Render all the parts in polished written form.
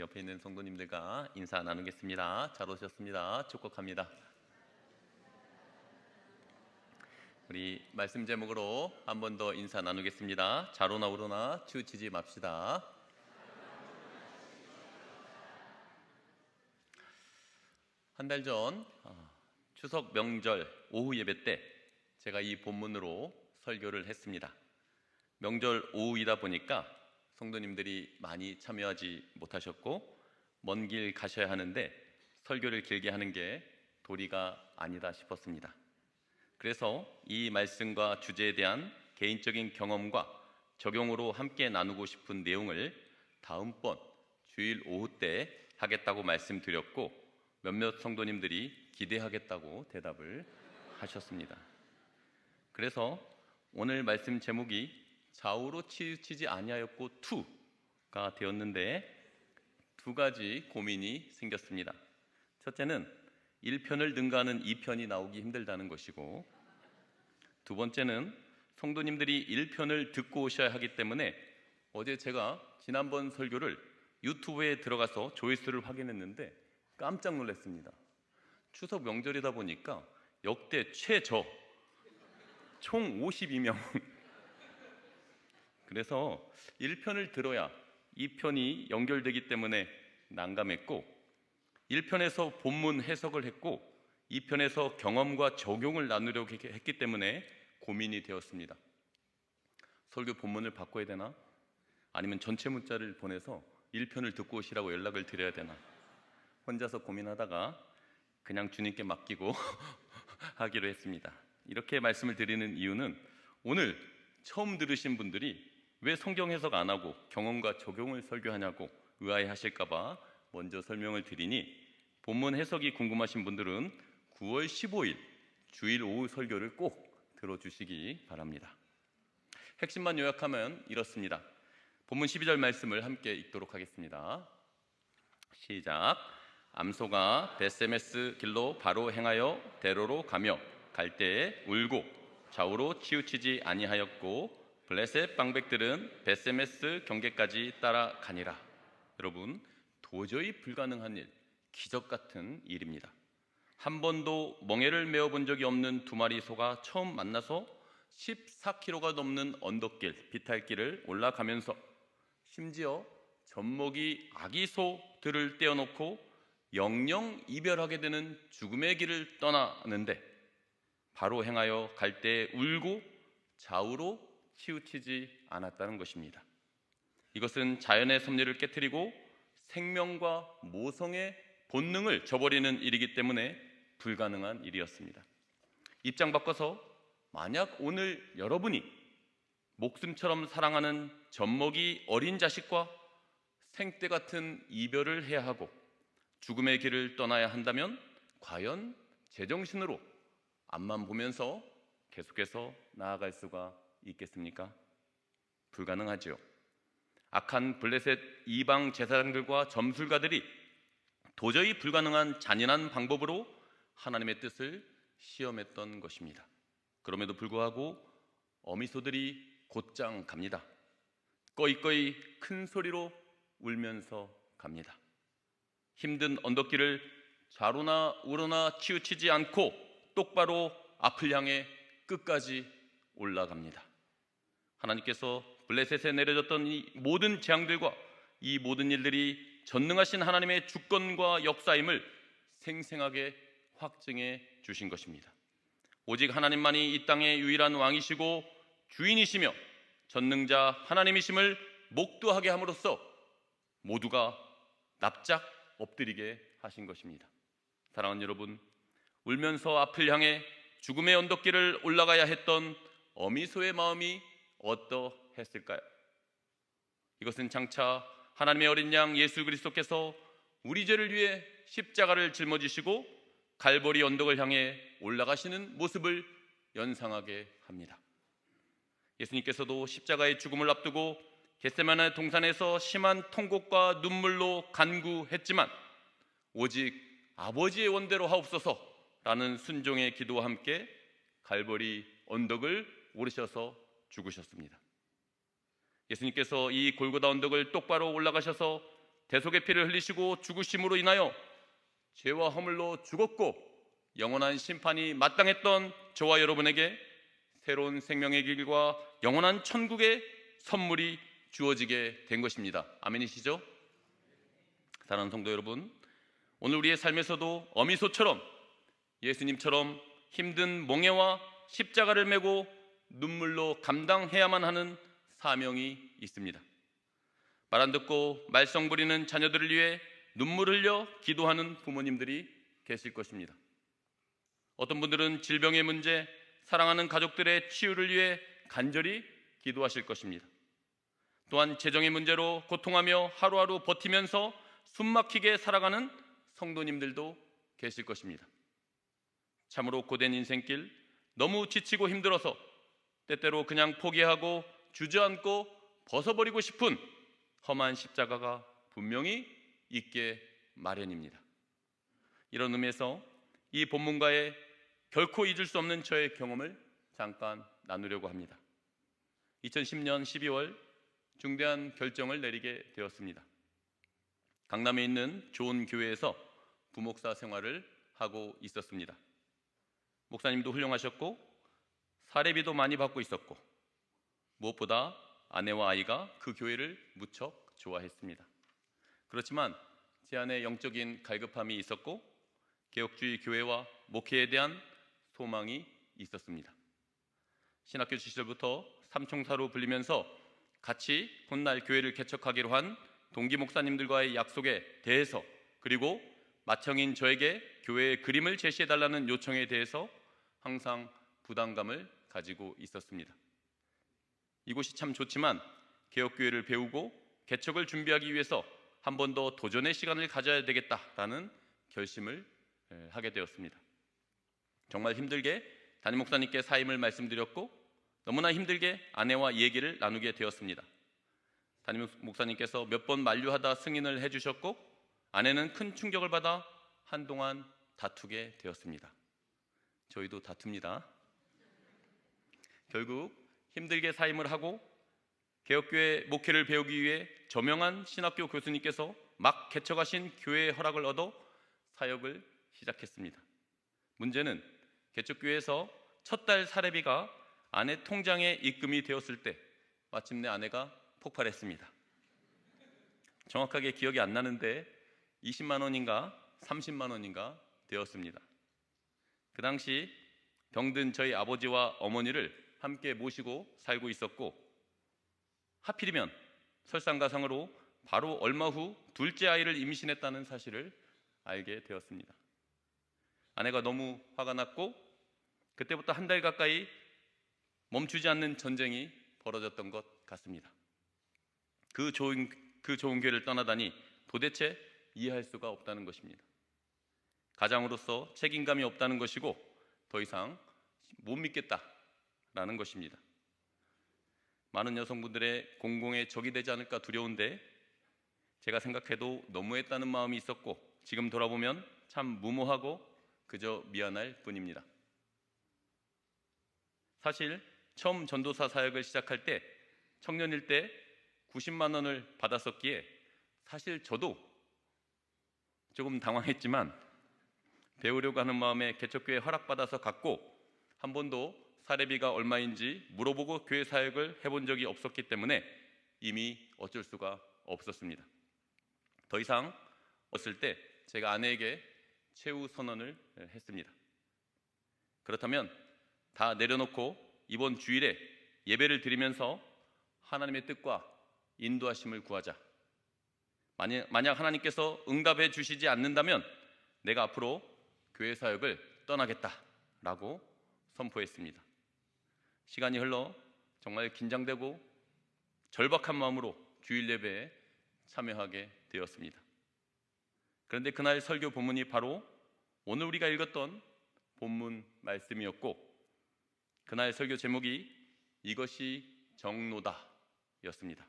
우리 옆에 있는 성도님들과 인사 나누겠습니다. 잘 오셨습니다. 축복합니다. 우리 말씀 제목으로 한 번 더 인사 나누겠습니다. 자로나 우로나 치우치지 맙시다. 한 달 전 추석 명절 오후 예배 때 제가 이 본문으로 설교를 했습니다. 명절 오후이다 보니까 성도님들이 많이 참여하지 못하셨고 먼 길 가셔야 하는데 설교를 길게 하는 게 도리가 아니다 싶었습니다. 그래서 이 말씀과 주제에 대한 개인적인 경험과 적용으로 함께 나누고 싶은 내용을 다음번 주일 오후 때 하겠다고 말씀드렸고 몇몇 성도님들이 기대하겠다고 대답을 하셨습니다. 그래서 오늘 말씀 제목이 좌우로 치우치지 아니하였고 2가 되었는데 두 가지 고민이 생겼습니다. 첫째는 1편을 능가하는 2편이 나오기 힘들다는 것이고, 두 번째는 성도님들이 1편을 듣고 오셔야 하기 때문에 어제 제가 지난번 설교를 유튜브에 들어가서 조회수를 확인했는데 깜짝 놀랐습니다. 추석 명절이다 보니까 역대 최저 총 52명. 그래서 1편을 들어야 2편이 연결되기 때문에 난감했고, 1편에서 본문 해석을 했고 2편에서 경험과 적용을 나누려고 했기 때문에 고민이 되었습니다. 설교 본문을 바꿔야 되나? 아니면 전체 문자를 보내서 1편을 듣고 오시라고 연락을 드려야 되나? 혼자서 고민하다가 그냥 주님께 맡기고 하기로 했습니다. 이렇게 말씀을 드리는 이유는 오늘 처음 들으신 분들이 왜 성경 해석 안 하고 경험과 적용을 설교하냐고 의아해하실까 봐 먼저 설명을 드리니, 본문 해석이 궁금하신 분들은 9월 15일 주일 오후 설교를 꼭 들어주시기 바랍니다. 핵심만 요약하면 이렇습니다. 본문 12절 말씀을 함께 읽도록 하겠습니다. 시작. 암소가 벳세메스 길로 바로 행하여 대로로 가며 갈 때에 울고 좌우로 치우치지 아니하였고 블레셋 방백들은 벳세메스 경계까지 따라가니라. 여러분, 도저히 불가능한 일, 기적 같은 일입니다. 한 번도 멍에를 메어본 적이 없는 두 마리 소가 처음 만나서 14km가 넘는 언덕길, 비탈길을 올라가면서 심지어 젖먹이 아기 소들을 떼어놓고 영영 이별하게 되는 죽음의 길을 떠나는데 바로 행하여 갈 때 울고 좌우로 치우치지 않았다는 것입니다. 이것은 자연의 섭리를 깨트리고 생명과 모성의 본능을 저버리는 일이기 때문에 불가능한 일이었습니다. 입장 바꿔서 만약 오늘 여러분이 목숨처럼 사랑하는 젖먹이 어린 자식과 생때 같은 이별을 해야 하고 죽음의 길을 떠나야 한다면 과연 제정신으로 앞만 보면서 계속해서 나아갈 수가 있겠습니까? 불가능하죠. 악한 블레셋 이방 제사장들과 점술가들이 도저히 불가능한 잔인한 방법으로 하나님의 뜻을 시험했던 것입니다. 그럼에도 불구하고 어미소들이 곧장 갑니다. 꺼이꺼이 큰 소리로 울면서 갑니다. 힘든 언덕길을 좌로나 우로나 치우치지 않고 똑바로 앞을 향해 끝까지 올라갑니다. 하나님께서 블레셋에 내려졌던 이 모든 재앙들과 이 모든 일들이 전능하신 하나님의 주권과 역사임을 생생하게 확증해 주신 것입니다. 오직 하나님만이 이 땅의 유일한 왕이시고 주인이시며 전능자 하나님이심을 목도하게 함으로써 모두가 납작 엎드리게 하신 것입니다. 사랑하는 여러분, 울면서 앞을 향해 죽음의 언덕길을 올라가야 했던 어미소의 마음이 어떠했을까요? 이것은 장차 하나님의 어린 양 예수 그리스도께서 우리 죄를 위해 십자가를 짊어지시고 갈보리 언덕을 향해 올라가시는 모습을 연상하게 합니다. 예수님께서도 십자가의 죽음을 앞두고 겟세마네 동산에서 심한 통곡과 눈물로 간구했지만 오직 아버지의 원대로 하옵소서라는 순종의 기도와 함께 갈보리 언덕을 오르셔서 죽으셨습니다. 예수님께서 이 골고다 언덕을 똑바로 올라가셔서 대속의 피를 흘리시고 죽으심으로 인하여 죄와 허물로 죽었고 영원한 심판이 마땅했던 저와 여러분에게 새로운 생명의 길과 영원한 천국의 선물이 주어지게 된 것입니다. 아멘이시죠? 사랑하는 성도 여러분, 오늘 우리의 삶에서도 어미소처럼 예수님처럼 힘든 몽해와 십자가를 메고 눈물로 감당해야만 하는 사명이 있습니다. 말 안 듣고 말썽 부리는 자녀들을 위해 눈물 흘려 기도하는 부모님들이 계실 것입니다. 어떤 분들은 질병의 문제, 사랑하는 가족들의 치유를 위해 간절히 기도하실 것입니다. 또한 재정의 문제로 고통하며 하루하루 버티면서 숨막히게 살아가는 성도님들도 계실 것입니다. 참으로 고된 인생길, 너무 지치고 힘들어서 때때로 그냥 포기하고 주저앉고 벗어버리고 싶은 험한 십자가가 분명히 있게 마련입니다. 이런 의미에서 이 본문과의 결코 잊을 수 없는 저의 경험을 잠깐 나누려고 합니다. 2010년 12월 중대한 결정을 내리게 되었습니다. 강남에 있는 좋은 교회에서 부목사 생활을 하고 있었습니다. 목사님도 훌륭하셨고 사례비도 많이 받고 있었고 무엇보다 아내와 아이가 그 교회를 무척 좋아했습니다. 그렇지만 제 안에 영적인 갈급함이 있었고 개혁주의 교회와 목회에 대한 소망이 있었습니다. 신학교 시절부터 삼총사로 불리면서 같이 훗날 교회를 개척하기로 한 동기 목사님들과의 약속에 대해서, 그리고 맏형인 저에게 교회의 그림을 제시해달라는 요청에 대해서 항상 부담감을 가지고 있었습니다. 이곳이 참 좋지만 개혁교회를 배우고 개척을 준비하기 위해서 한 번 더 도전의 시간을 가져야 되겠다라는 결심을 하게 되었습니다. 정말 힘들게 담임 목사님께 사임을 말씀드렸고 너무나 힘들게 아내와 얘기를 나누게 되었습니다. 담임 목사님께서 몇 번 만류하다 승인을 해주셨고 아내는 큰 충격을 받아 한동안 다투게 되었습니다. 저희도 다툽니다. 결국 힘들게 사임을 하고 개혁교회 목회를 배우기 위해 저명한 신학교 교수님께서 막 개척하신 교회의 허락을 얻어 사역을 시작했습니다. 문제는 개척교회에서 첫 달 사례비가 아내 통장에 입금이 되었을 때 마침내 아내가 폭발했습니다. 정확하게 기억이 안 나는데 20만 원인가 30만 원인가 되었습니다. 그 당시 병든 저희 아버지와 어머니를 함께 모시고 살고 있었고 하필이면 설상가상으로 바로 얼마 후 둘째 아이를 임신했다는 사실을 알게 되었습니다. 아내가 너무 화가 났고 그때부터 한 달 가까이 멈추지 않는 전쟁이 벌어졌던 것 같습니다. 그 좋은 교회를 떠나다니 도대체 이해할 수가 없다는 것입니다. 가장으로서 책임감이 없다는 것이고 더 이상 못 믿겠다라는 것입니다. 많은 여성분들의 공공의 적이 되지 않을까 두려운데 제가 생각해도 너무했다는 마음이 있었고 지금 돌아보면 참 무모하고 그저 미안할 뿐입니다. 사실 처음 전도사 사역을 시작할 때 청년일 때 90만 원을 받았었기에 사실 저도 조금 당황했지만 배우려고 하는 마음에 개척교회 허락받아서 갔고 한 번도 사례비가 얼마인지 물어보고 교회 사역을 해본 적이 없었기 때문에 이미 어쩔 수가 없었습니다. 더 이상 없을 때 제가 아내에게 최후 선언을 했습니다. 그렇다면 다 내려놓고 이번 주일에 예배를 드리면서 하나님의 뜻과 인도하심을 구하자. 만약 하나님께서 응답해 주시지 않는다면 내가 앞으로 교회 사역을 떠나겠다라고 선포했습니다. 시간이 흘러 정말 긴장되고 절박한 마음으로 주일 예배에 참여하게 되었습니다. 그런데 그날 설교 본문이 바로 오늘 우리가 읽었던 본문 말씀이었고 그날 설교 제목이 이것이 정노다 였습니다.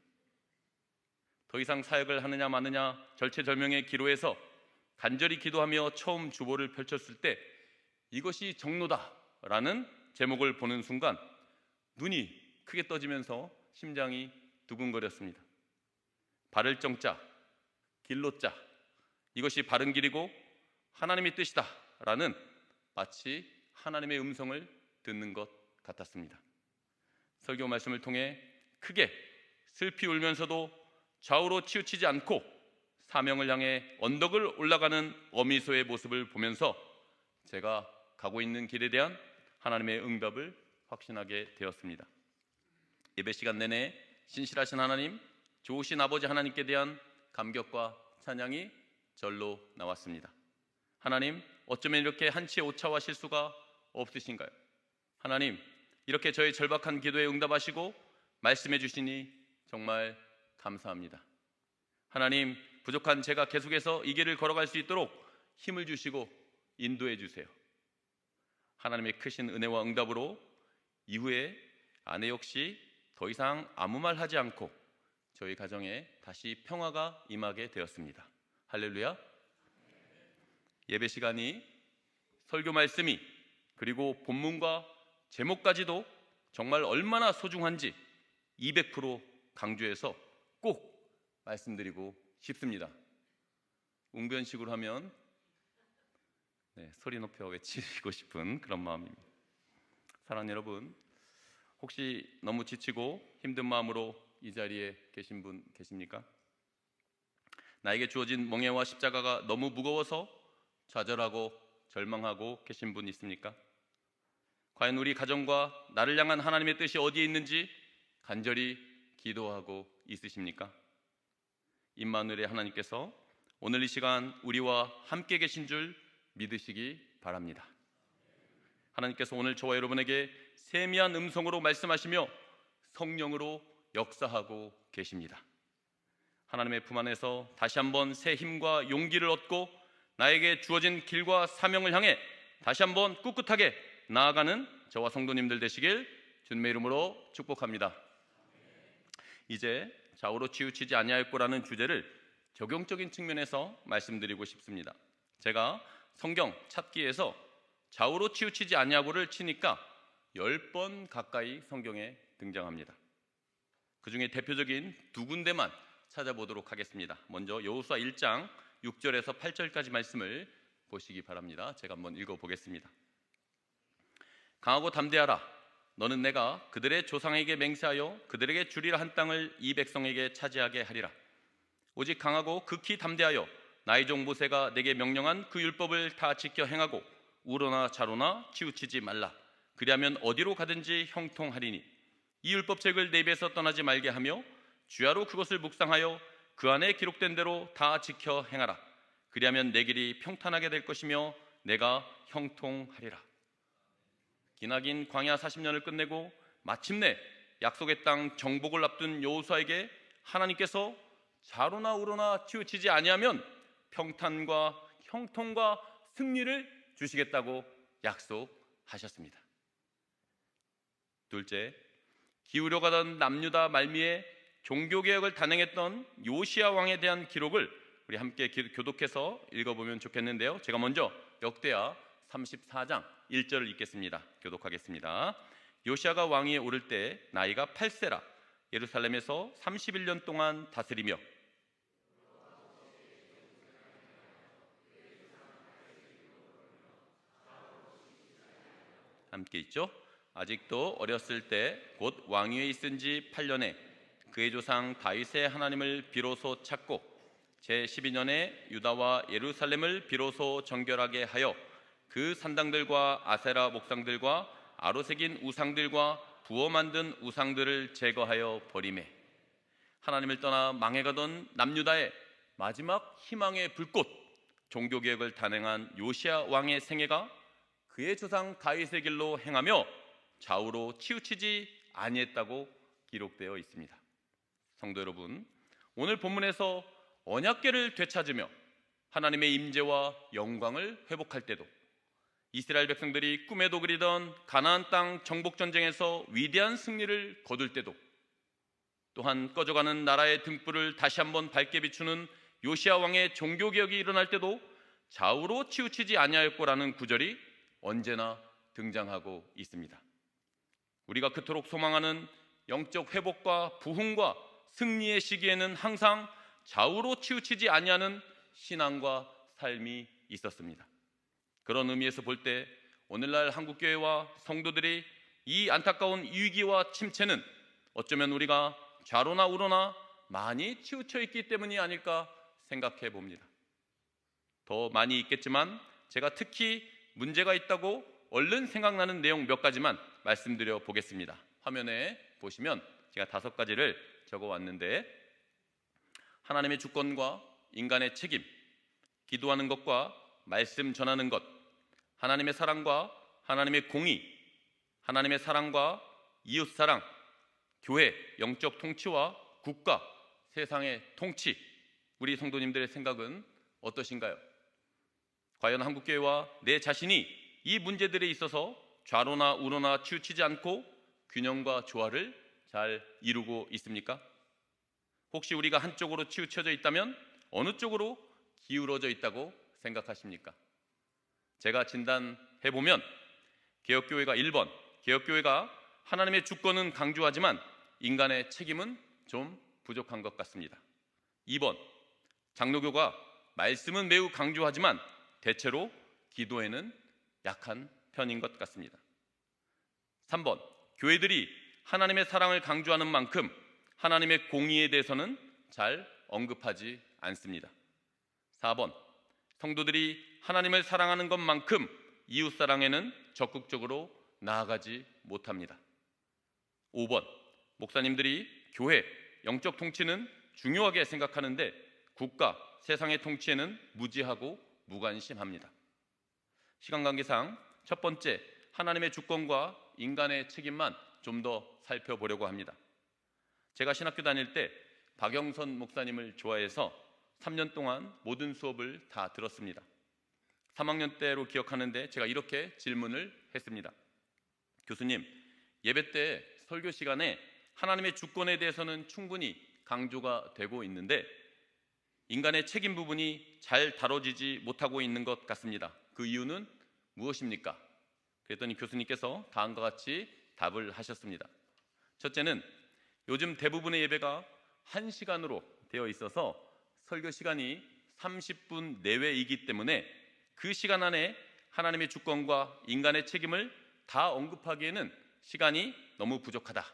더 이상 사역을 하느냐 마느냐 절체절명의 기로에서 간절히 기도하며 처음 주보를 펼쳤을 때 이것이 정노다라는 제목을 보는 순간 눈이 크게 떠지면서 심장이 두근거렸습니다. 바를 정자, 길로자, 이것이 바른 길이고 하나님의 뜻이다 라는 마치 하나님의 음성을 듣는 것 같았습니다. 설교 말씀을 통해 크게 슬피 울면서도 좌우로 치우치지 않고 사명을 향해 언덕을 올라가는 어미소의 모습을 보면서 제가 가고 있는 길에 대한 하나님의 응답을 확신하게 되었습니다. 예배 시간 내내 신실하신 하나님, 좋으신 아버지 하나님께 대한 감격과 찬양이 절로 나왔습니다. 하나님, 어쩌면 이렇게 한치의 오차와 실수가 없으신가요? 하나님, 이렇게 저의 절박한 기도에 응답하시고 말씀해 주시니 정말 감사합니다. 하나님, 부족한 제가 계속해서 이 길을 걸어갈 수 있도록 힘을 주시고 인도해 주세요. 하나님의 크신 은혜와 응답으로 이후에 아내 역시 더 이상 아무 말 하지 않고 저희 가정에 다시 평화가 임하게 되었습니다. 할렐루야. 예배 시간이, 설교 말씀이, 그리고 본문과 제목까지도 정말 얼마나 소중한지 200% 강조해서 꼭 말씀드리고 싶습니다. 웅변식으로 하면 소리 높여 외치고 싶은 그런 마음입니다. 사랑하는 여러분, 혹시 너무 지치고 힘든 마음으로 이 자리에 계신 분 계십니까? 나에게 주어진 멍에와 십자가가 너무 무거워서 좌절하고 절망하고 계신 분 있습니까? 과연 우리 가정과 나를 향한 하나님의 뜻이 어디에 있는지 간절히 기도하고 있으십니까? 임마누엘의 하나님께서 오늘 이 시간 우리와 함께 계신 줄 믿으시기 바랍니다. 하나님께서 오늘 저와 여러분에게 세미한 음성으로 말씀하시며 성령으로 역사하고 계십니다. 하나님의 품 안에서 다시 한번 새 힘과 용기를 얻고 나에게 주어진 길과 사명을 향해 다시 한번 꿋꿋하게 나아가는 저와 성도님들 되시길 주님의 이름으로 축복합니다. 이제 좌우로 치우치지 아니하였고라는 주제를 적용적인 측면에서 말씀드리고 싶습니다. 제가 성경 찾기에서 좌우로 치우치지 아니하고를 치니까 10번 가까이 성경에 등장합니다. 그 중에 대표적인 두 군데만 찾아보도록 하겠습니다. 먼저 여호수아 1장 6절에서 8절까지 말씀을 보시기 바랍니다. 제가 한번 읽어보겠습니다. 강하고 담대하라. 너는 내가 그들의 조상에게 맹세하여 그들에게 주리라 한 땅을 이 백성에게 차지하게 하리라. 오직 강하고 극히 담대하여 나의 종 모세가 내게 명령한 그 율법을 다 지켜 행하고 우로나 좌로나 치우치지 말라. 그리하면 어디로 가든지 형통하리니 이 율법책을 내 입에서 떠나지 말게 하며 주야로 그것을 묵상하여 그 안에 기록된 대로 다 지켜 행하라. 그리하면 내 길이 평탄하게 될 것이며 내가 형통하리라. 기나긴 광야 40년을 끝내고 마침내 약속의 땅 정복을 앞둔 여호수아에게 하나님께서 좌로나 우로나 치우치지 아니하면 평탄과 형통과 승리를 주시겠다고 약속하셨습니다. 둘째, 기울여 가던 남유다 말미에 종교개혁을 단행했던 요시야 왕에 대한 기록을 우리 함께 교독해서 읽어보면 좋겠는데요. 제가 먼저 역대하 34장 1절을 읽겠습니다. 교독하겠습니다. 요시야가 왕위에 오를 때 나이가 8세라 예루살렘에서 31년 동안 다스리며 함께 있죠. 아직도 어렸을 때 곧 왕위에 있은 지 8년에 그의 조상 다윗의 하나님을 비로소 찾고 제12년에 유다와 예루살렘을 비로소 정결하게 하여 그 산당들과 아세라 목상들과 아로새긴 우상들과 부어 만든 우상들을 제거하여 버리매 하나님을 떠나 망해가던 남유다의 마지막 희망의 불꽃 종교개혁을 단행한 요시야 왕의 생애가 그의 조상 다윗의 길로 행하며 좌우로 치우치지 아니했다고 기록되어 있습니다. 성도 여러분, 오늘 본문에서 언약궤를 되찾으며 하나님의 임재와 영광을 회복할 때도 이스라엘 백성들이 꿈에도 그리던 가나안 땅 정복 전쟁에서 위대한 승리를 거둘 때도 또한 꺼져가는 나라의 등불을 다시 한번 밝게 비추는 요시야 왕의 종교개혁이 일어날 때도 좌우로 치우치지 아니하였고라는 구절이 언제나 등장하고 있습니다. 우리가 그토록 소망하는 영적 회복과 부흥과 승리의 시기에는 항상 좌우로 치우치지 아니하는 신앙과 삶이 있었습니다. 그런 의미에서 볼 때 오늘날 한국교회와 성도들이 이 안타까운 위기와 침체는 어쩌면 우리가 좌로나 우로나 많이 치우쳐 있기 때문이 아닐까 생각해 봅니다. 더 많이 있겠지만 제가 특히 문제가 있다고 얼른 생각나는 내용 몇 가지만 말씀드려 보겠습니다. 화면에 보시면 제가 5가지를 적어 왔는데, 하나님의 주권과 인간의 책임, 기도하는 것과 말씀 전하는 것, 하나님의 사랑과 하나님의 공의, 하나님의 사랑과 이웃사랑, 교회, 영적 통치와 국가, 세상의 통치. 우리 성도님들의 생각은 어떠신가요? 과연 한국교회와 내 자신이 이 문제들에 있어서 좌로나 우로나 치우치지 않고 균형과 조화를 잘 이루고 있습니까? 혹시 우리가 한쪽으로 치우쳐져 있다면 어느 쪽으로 기울어져 있다고 생각하십니까? 제가 진단해보면 개혁교회가 1번, 개혁교회가 하나님의 주권은 강조하지만 인간의 책임은 좀 부족한 것 같습니다. 2번, 장로교가 말씀은 매우 강조하지만 대체로 기도에는 약한 편인 것 같습니다. 3번, 교회들이 하나님의 사랑을 강조하는 만큼 하나님의 공의에 대해서는 잘 언급하지 않습니다. 4번, 성도들이 하나님을 사랑하는 것만큼 이웃사랑에는 적극적으로 나아가지 못합니다. 5번, 목사님들이 교회, 영적 통치는 중요하게 생각하는데 국가, 세상의 통치에는 무지하고 무관심합니다. 시간 관계상 첫 번째, 하나님의 주권과 인간의 책임만 좀 더 살펴보려고 합니다. 제가 신학교 다닐 때 박영선 목사님을 좋아해서 3년 동안 모든 수업을 다 들었습니다. 3학년 때로 기억하는데 제가 이렇게 질문을 했습니다. 교수님, 예배 때 설교 시간에 하나님의 주권에 대해서는 충분히 강조가 되고 있는데 인간의 책임 부분이 잘 다뤄지지 못하고 있는 것 같습니다. 그 이유는 무엇입니까? 그랬더니 교수님께서 다음과 같이 답을 하셨습니다. 첫째는 요즘 대부분의 예배가 1시간으로 되어 있어서 설교 시간이 30분 내외이기 때문에 그 시간 안에 하나님의 주권과 인간의 책임을 다 언급하기에는 시간이 너무 부족하다.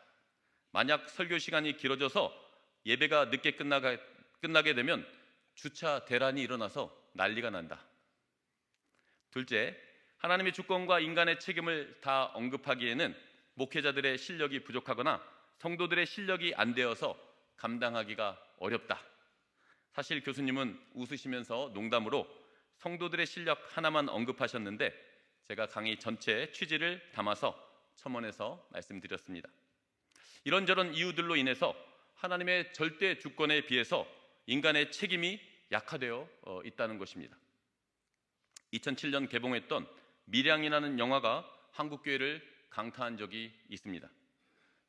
만약 설교 시간이 길어져서 예배가 늦게 끝나게 되면 주차 대란이 일어나서 난리가 난다. 둘째, 하나님의 주권과 인간의 책임을 다 언급하기에는 목회자들의 실력이 부족하거나 성도들의 실력이 안 되어서 감당하기가 어렵다. 사실 교수님은 웃으시면서 농담으로 성도들의 실력 하나만 언급하셨는데 제가 강의 전체의 취지를 담아서 첨언해서 말씀드렸습니다. 이런저런 이유들로 인해서 하나님의 절대 주권에 비해서 인간의 책임이 약화되어 있다는 것입니다. 2007년 개봉했던 밀양이라는 영화가 한국교회를 강타한 적이 있습니다.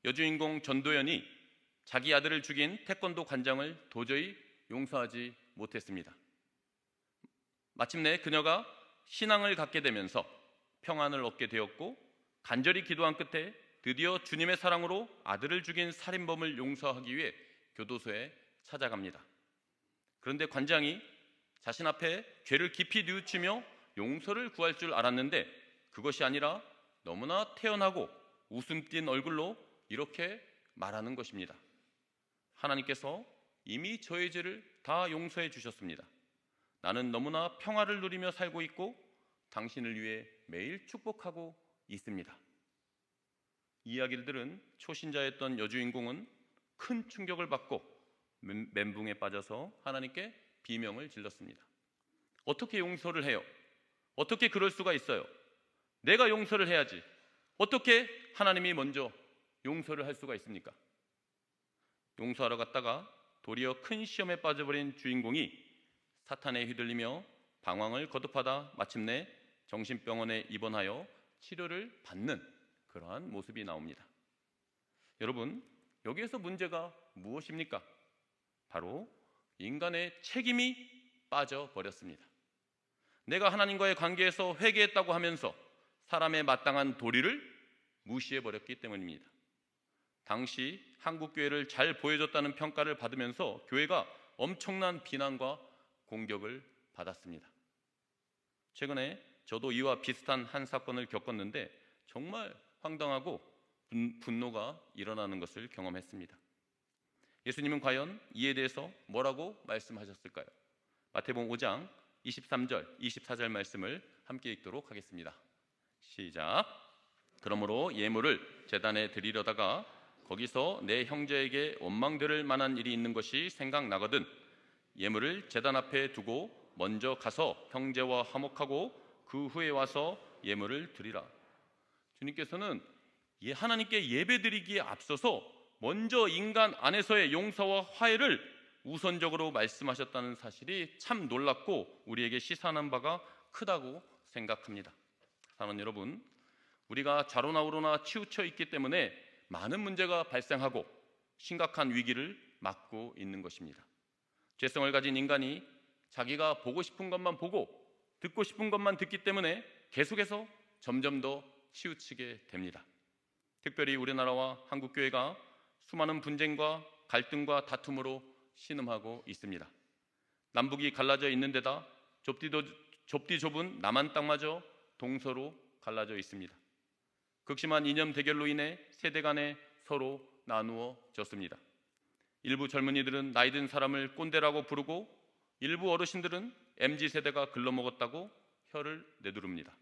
여주인공 전도연이 자기 아들을 죽인 태권도 관장을 도저히 용서하지 못했습니다. 마침내 그녀가 신앙을 갖게 되면서 평안을 얻게 되었고 간절히 기도한 끝에 드디어 주님의 사랑으로 아들을 죽인 살인범을 용서하기 위해 교도소에 찾아갑니다. 그런데 관장이 자신 앞에 죄를 깊이 뉘우치며 용서를 구할 줄 알았는데 그것이 아니라 너무나 태연하고 웃음 띤 얼굴로 이렇게 말하는 것입니다. 하나님께서 이미 저의 죄를 다 용서해 주셨습니다. 나는 너무나 평화를 누리며 살고 있고 당신을 위해 매일 축복하고 있습니다. 이 이야기를 들은 초신자였던 여주인공은 큰 충격을 받고 멘붕에 빠져서 하나님께 비명을 질렀습니다. 어떻게 용서를 해요? 어떻게 그럴 수가 있어요? 내가 용서를 해야지. 어떻게 하나님이 먼저 용서를 할 수가 있습니까? 용서하러 갔다가 도리어 큰 시험에 빠져버린 주인공이 사탄에 휘둘리며 방황을 거듭하다 마침내 정신병원에 입원하여 치료를 받는 그러한 모습이 나옵니다. 여러분, 여기에서 문제가 무엇입니까? 바로 인간의 책임이 빠져버렸습니다. 내가 하나님과의 관계에서 회개했다고 하면서 사람의 마땅한 도리를 무시해버렸기 때문입니다. 당시 한국교회를 잘 보여줬다는 평가를 받으면서 교회가 엄청난 비난과 공격을 받았습니다. 최근에 저도 이와 비슷한 한 사건을 겪었는데 정말 황당하고 분노가 일어나는 것을 경험했습니다. 예수님은 과연 이에 대해서 뭐라고 말씀하셨을까요? 마태복음 5장 23절, 24절 말씀을 함께 읽도록 하겠습니다. 시작. 그러므로 예물을 제단에 드리려다가 거기서 내 형제에게 원망될 만한 일이 있는 것이 생각나거든 예물을 제단 앞에 두고 먼저 가서 형제와 화목하고 그 후에 와서 예물을 드리라. 주님께서는 하나님께 예배드리기에 앞서서 먼저 인간 안에서의 용서와 화해를 우선적으로 말씀하셨다는 사실이 참 놀랍고 우리에게 시사하는 바가 크다고 생각합니다. 사랑하는 여러분, 우리가 좌로나 우로나 치우쳐 있기 때문에 많은 문제가 발생하고 심각한 위기를 맞고 있는 것입니다. 죄성을 가진 인간이 자기가 보고 싶은 것만 보고 듣고 싶은 것만 듣기 때문에 계속해서 점점 더 치우치게 됩니다. 특별히 우리나라와 한국교회가 수많은 분쟁과 갈등과 다툼으로 신음하고 있습니다. 남북이 갈라져 있는 데다 좁디 좁은 남한 땅마저 동서로 갈라져 있습니다. 극심한 이념 대결로 인해 세대 간에 서로 나누어졌습니다. 일부 젊은이들은 나이든 사람을 꼰대라고 부르고 일부 어르신들은 MZ세대가 글러먹었다고 혀를 내두릅니다.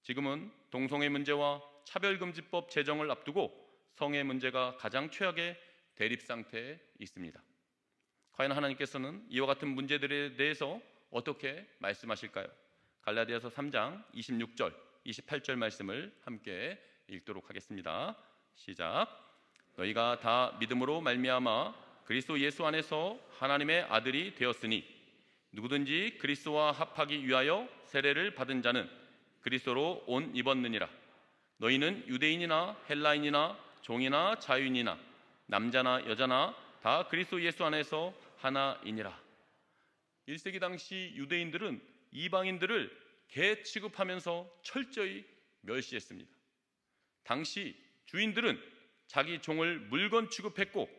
지금은 동성애 문제와 차별금지법 제정을 앞두고 성애 문제가 가장 최악의 대립 상태에 있습니다. 과연 하나님께서는 이와 같은 문제들에 대해서 어떻게 말씀하실까요? 갈라디아서 3장 26절, 28절 말씀을 함께 읽도록 하겠습니다. 시작. 너희가 다 믿음으로 말미암아 그리스도 예수 안에서 하나님의 아들이 되었으니 누구든지 그리스도와 합하기 위하여 세례를 받은 자는 그리스도로 옷 입었느니라. 너희는 유대인이나 헬라인이나 종이나 자유인이나 남자나 여자나 다 그리스도 예수 안에서 하나이니라. 1세기 당시 유대인들은 이방인들을 개 취급하면서 철저히 멸시했습니다. 당시 주인들은 자기 종을 물건 취급했고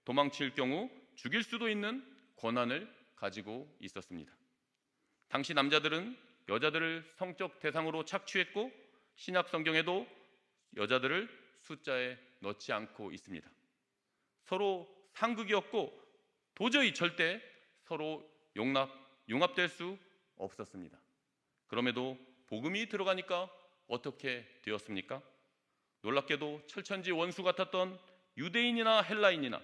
도망칠 경우 죽일 수도 있는 권한을 가지고 있었습니다. 당시 남자들은 여자들을 성적 대상으로 착취했고 신약 성경에도 여자들을 숫자에 넣지 않고 있습니다. 서로 상극이었고 도저히 절대 서로 융합될 수 없었습니다. 그럼에도 복음이 들어가니까 어떻게 되었습니까? 놀랍게도 철천지 원수 같았던 유대인이나 헬라인이나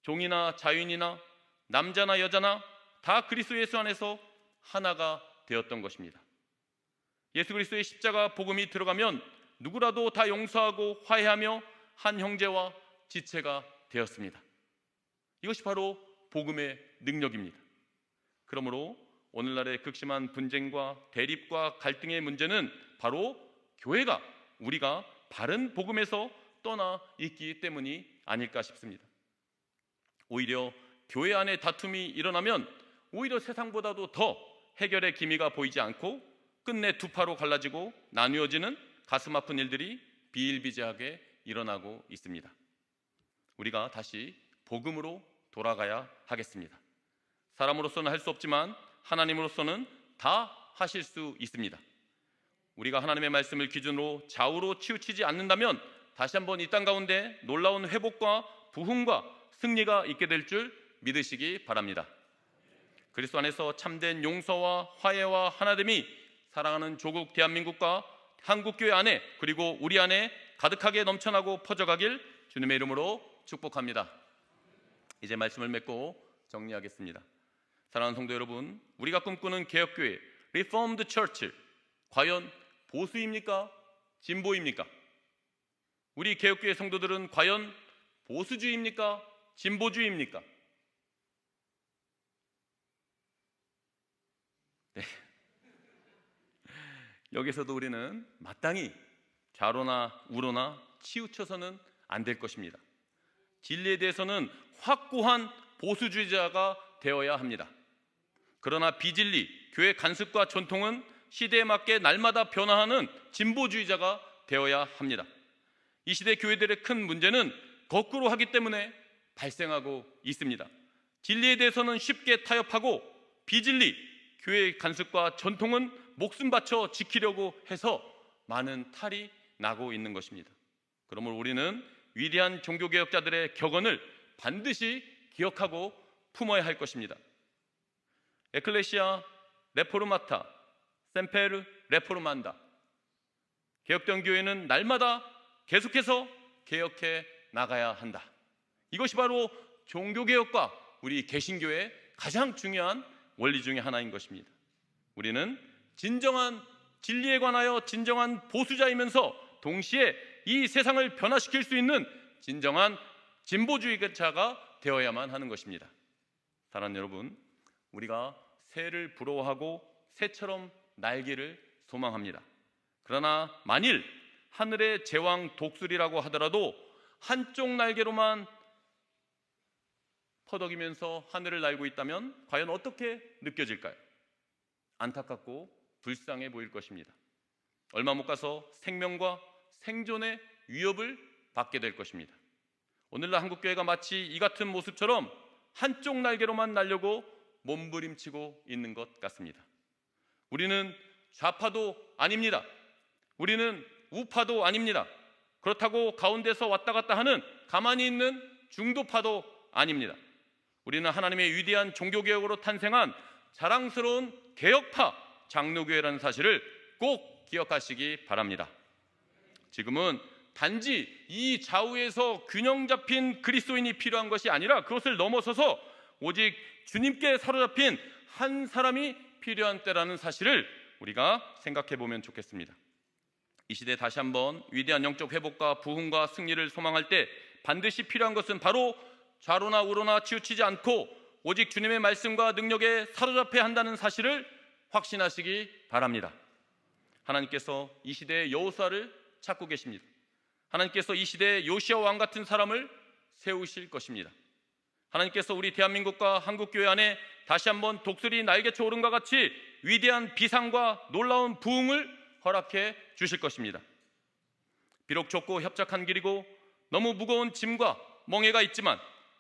종이나 자유인이나 남자나 여자나 다 그리스도 예수 안에서 하나가 되었던 것입니다. 예수 그리스도의 십자가 복음이 들어가면 누구라도 다 용서하고 화해하며 한 형제와 지체가 되었습니다. 이것이 바로 복음의 능력입니다. 그러므로 오늘날의 극심한 분쟁과 대립과 갈등의 문제는 바로 교회가 우리가 바른 복음에서 떠나 있기 때문이 아닐까 싶습니다. 오히려 교회 안에 다툼이 일어나면 오히려 세상보다도 더 해결의 기미가 보이지 않고 끝내 두 파로 갈라지고 나뉘어지는 가슴 아픈 일들이 비일비재하게 일어나고 있습니다. 우리가 다시 복음으로 돌아가야 하겠습니다. 사람으로서는 할 수 없지만 하나님으로서는 다 하실 수 있습니다. 우리가 하나님의 말씀을 기준으로 좌우로 치우치지 않는다면 다시 한번 이 땅 가운데 놀라운 회복과 부흥과 승리가 있게 될 줄 믿으시기 바랍니다. 그리스도 안에서 참된 용서와 화해와 하나됨이 사랑하는 조국 대한민국과 한국교회 안에 그리고 우리 안에 가득하게 넘쳐나고 퍼져가길 주님의 이름으로 축복합니다. 이제 말씀을 맺고 정리하겠습니다. 사랑하는 성도 여러분, 우리가 꿈꾸는 개혁교회 Reformed Church 과연 보수입니까? 진보입니까? 우리 개혁교회 성도들은 과연 보수주의입니까? 진보주의입니까? 네. 여기서도 우리는 마땅히 좌로나 우로나 치우쳐서는 안 될 것입니다. 진리에 대해서는 확고한 보수주의자가 되어야 합니다. 그러나 비진리, 교회 간습과 전통은 시대에 맞게 날마다 변화하는 진보주의자가 되어야 합니다. 이 시대 교회들의 큰 문제는 거꾸로 하기 때문에 발생하고 있습니다. 진리에 대해서는 쉽게 타협하고 비진리, 교회의 간섭과 전통은 목숨 바쳐 지키려고 해서 많은 탈이 나고 있는 것입니다. 그러므로 우리는 위대한 종교개혁자들의 격언을 반드시 기억하고 품어야 할 것입니다. 에클레시아 레포르마타 셈페르 레포르만다. 개혁된 교회는 날마다 계속해서 개혁해 나가야 한다. 이것이 바로 종교개혁과 우리 개신교의 가장 중요한 원리 중에 하나인 것입니다. 우리는 진정한 진리에 관하여 진정한 보수자이면서 동시에 이 세상을 변화시킬 수 있는 진정한 진보주의자가 되어야만 하는 것입니다. 사랑하는 여러분, 우리가 새를 부러워하고 새처럼 날기를 소망합니다. 그러나 만일 하늘의 제왕 독수리라고 하더라도 한쪽 날개로만 퍼덕이면서 하늘을 날고 있다면 과연 어떻게 느껴질까요? 안타깝고 불쌍해 보일 것입니다. 얼마 못 가서 생명과 생존의 위협을 받게 될 것입니다. 오늘날 한국교회가 마치 이 같은 모습처럼 한쪽 날개로만 날려고 몸부림치고 있는 것 같습니다. 우리는 좌파도 아닙니다. 우리는 우파도 아닙니다. 그렇다고 가운데서 왔다 갔다 하는 가만히 있는 중도파도 아닙니다. 우리는 하나님의 위대한 종교개혁으로 탄생한 자랑스러운 개혁파 장로교회라는 사실을 꼭 기억하시기 바랍니다. 지금은 단지 이 좌우에서 균형 잡힌 그리스도인이 필요한 것이 아니라 그것을 넘어서서 오직 주님께 사로잡힌 한 사람이 필요한 때라는 사실을 우리가 생각해 보면 좋겠습니다. 이 시대에 다시 한번 위대한 영적 회복과 부흥과 승리를 소망할 때 반드시 필요한 것은 바로 좌로나 우로나 치우치지 않고 오직 주님의 말씀과 능력에 사로잡혀야 한다는 사실을 확신하시기 바랍니다. 하나님께서 이 시대의 여호수아를 찾고 계십니다. 하나님께서 이 시대의 요시야 왕 같은 사람을 세우실 것입니다. 하나님께서 우리 대한민국과 한국교회 안에 다시 한번 독수리 날개쳐 오른과 같이 위대한 비상과 놀라운 부흥을 허락해 주실 것입니다. 비록 좁고 협착한 길이고 너무 무거운 짐과 멍에가 있지만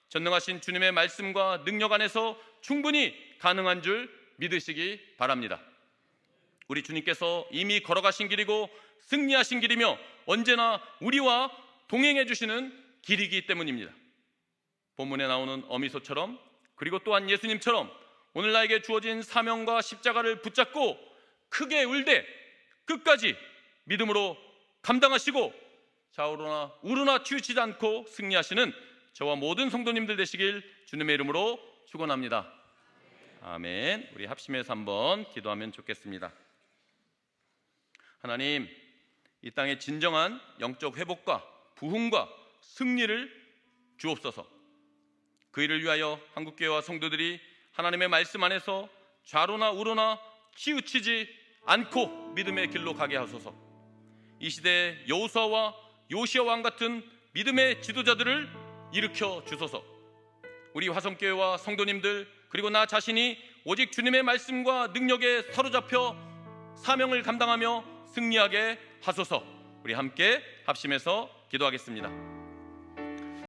전능하신 주님의 말씀과 능력 안에서 충분히 가능한 줄 믿으시기 바랍니다. 우리 주님께서 이미 걸어가신 길이고 승리하신 길이며 언제나 우리와 동행해 주시는 길이기 때문입니다. 본문에 나오는 어미소처럼 그리고 또한 예수님처럼 오늘 나에게 주어진 사명과 십자가를 붙잡고 크게 울되 끝까지 믿음으로 감당하시고 좌우로나 우로나 치우치지 않고 승리하시는 저와 모든 성도님들 되시길 주님의 이름으로 축원합니다. 아멘. 우리 합심해서 한번 기도하면 좋겠습니다. 하나님, 이 땅의 진정한 영적 회복과 부흥과 승리를 주옵소서. 그 일을 위하여 한국교회와 성도들이 하나님의 말씀 안에서 좌로나 우로나 치우치지 않고 믿음의 길로 가게 하소서. 이 시대의 여호수아와 요시야 왕 같은 믿음의 지도자들을 일으켜 주소서. 우리 화성교회와 성도님들 그리고 나 자신이 오직 주님의 말씀과 능력에 사로잡혀 사명을 감당하며 승리하게 하소서. 우리 함께 합심해서 기도하겠습니다.